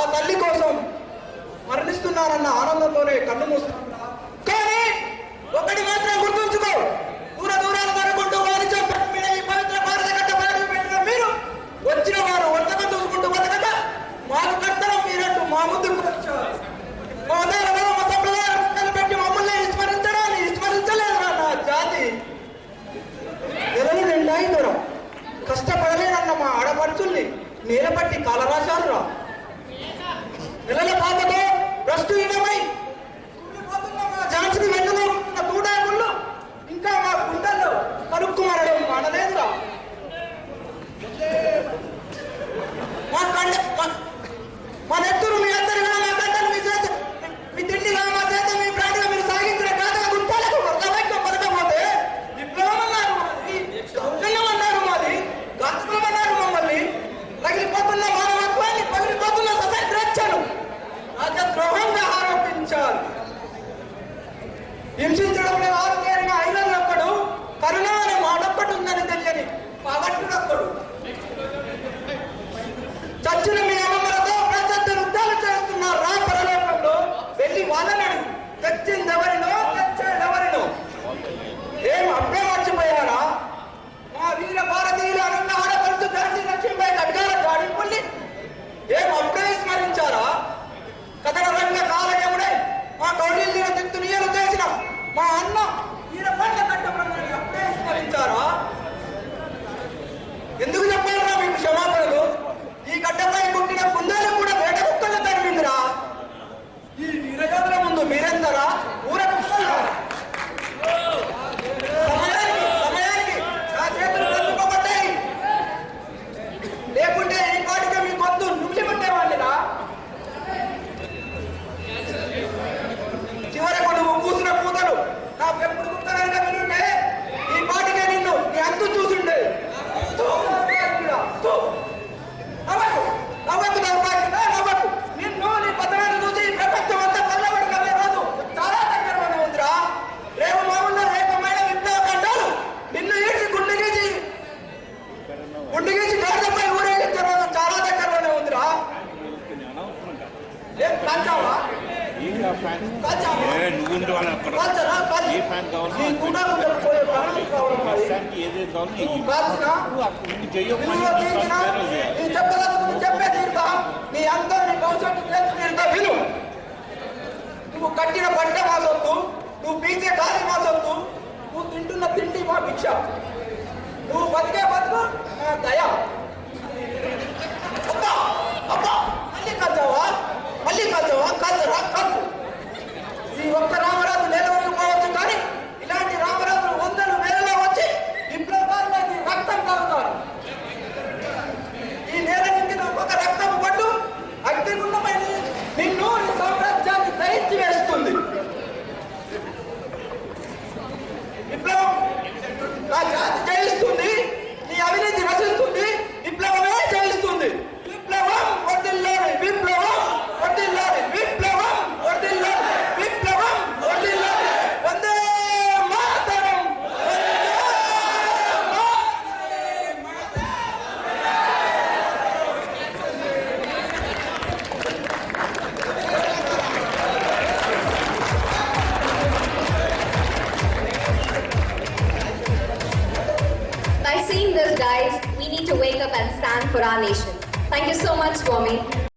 ఆ తల్లి కోసం మరణిస్తున్నారన్న ఆనందంతోనే కన్ను మూస్తున్నా. కానీ ఒకటి మాత్రం గుర్తుంచుకో, దూర దూరాలు కనుకుంటూ వారితో ఈ పవిత్ర భారత గడ్డ పెట్టిన మీరు వచ్చిన వారు వంటకం చూసుకుంటూ బతకట మాకు కర్తవ్యం మీరంటూ మా ముందుకు వచ్చారు. మా సంప్రదాయాలు పెట్టి మమ్మల్ని విస్మరించడాన్ని విస్మరించలేదురా నా జాతి. నెలలు నిండాయి దూరం కష్టపడలేనన్న మా ఆడపడుచుల్ని నేలపట్టి కాలరాశారు రా. నెలల పాపతో భ్రష్టుహీనమై మా జాతిని వెన్నులో ఉంటున్న తూడాకుళ్ళు ఇంకా మా గుండెల్లో కలుక్కుమరడం మానలేదురా. మా నెత్తురు మీ అందరిగా మా గడ్డలు మీ చేత మీ తిండిగా మా చేత మీ ప్రాణిగా మీరు సాగించిన గాథగా గుంటాలకు అర్థమైక్యం పలకపోతే విప్లవం అన్నారు మాది, దౌర్జన్యం అన్నారు మాది, గాత్రం అన్నారు మమ్మల్ని. రగిలిపోతున్న మానవత్వాన్ని పగిలిపోతున్న ససైద్రచ్చను రాజద్రోహంగా ఆరోపించారు. హింసించడంలో ఆరుతేరిన ఐలన్నొక్కడు, కరుణ అనే మాటొక్కటి ఉందని తెలియని పగట్టుడొక్కడు. చచ్చిన మీ అమ్మలతో ప్రత్యర్థ యుద్ధాలు చేస్తున్నారు రా పరలోకంలో. వెళ్ళి వాళ్ళనడు తెచ్చిందెవరినో తెచ్చేదెవరినో. ఏం అబ్బే మర్చిపోయారా? మా వీర భారతీయులు అన్న ఆడపడుతూ ధరిచి లక్ష్మీపై ఖడ్గాల జాడింపుల్ని ఏం అప్పుడే స్మరించారా? కథన రంగ కాలయముడై మా కౌడిల్య తిత్తు నీయలు చేసిన మా అన్న వీర పండ కట్టబ్రహ్మని అప్పుడే స్మరించారా? ఎందుకు చెప్పారా మీకు క్షమాపణలు? ఈ గడ్డపై పుట్టిన కుందేలు కూడా వేట కుక్కలు తరిమిందిరా. ఈ వీరయోధుల ముందు మీరెందరా? ఊర కుక్కలు. సమయానికి నా చేతులు కలుపుకోబడ్డాయి, లేకుంటే ఈ పాటిగా మీ గొంతు నువ్వులి పట్టేవాళ్ళిరా. చివరకు నువ్వు కూసిన కూతలు నా పెంపుడు కుక్కలైనా వినుంటే ఈ పాటిగా నిన్ను నీ అంతు చూసుండే. నవ్వకు నిన్ను నీ పద్ధతిని చూసి ప్రపంచం అంతా కళ్ళబడి రోజు చాలా దగ్గరలోనే ఉందిరా. రేపు మామూలు రేపమైన విప్లవ కంటాలు నిన్ను ఈడ్చి గుండెగీసి గాడిదపై ఊరేగించే రోజు చాలా దగ్గరలోనే ఉందిరా. ఏం కాల్చావా? నీ అందరినీ భవిష్యత్తు తీరుతా విను. నువ్వు కట్టిన బట్ట మా సొత్తు, నువ్వు పీల్చే గాలి మా సొత్తు, నువ్వు తింటున్న తిండి మా భిక్ష, నువ్వు బతికే బతుకు మా దయ. అబ్బా అబ్బా మళ్ళీ కాల్చావా? మళ్ళీ కాల్చావా? కాల్చరా కాల్చు. ఈ ఒక్క రామరాజు నేలవరకు పోవచ్చు, కానీ ఇలాంటి రామరాజులు వందలు వేలలో వచ్చి విప్లవానికి రక్తం కాగుతారు. ఈ నేల నుంచి ఒక రక్తం పట్టు అగ్నిగుండమైన నిన్ను నీ సామ్రాజ్యాన్ని దహించి వేస్తుంది. విప్లవం నా జాతి జయిస్తుంది, నీ అవినీతి రచిస్తుంది, విప్లవమే జయిస్తుంది. విప్లవం వర్ధిల్లాలి, విప్లవం వర్ధిల్లాలి, విప్లవం వర్ధిల్లాలి, విప్లవం వర్ధిల్లాలి. Vande Mataram. By seeing this, guys, we need to wake up and stand for our nation. Thank you so much, Swami.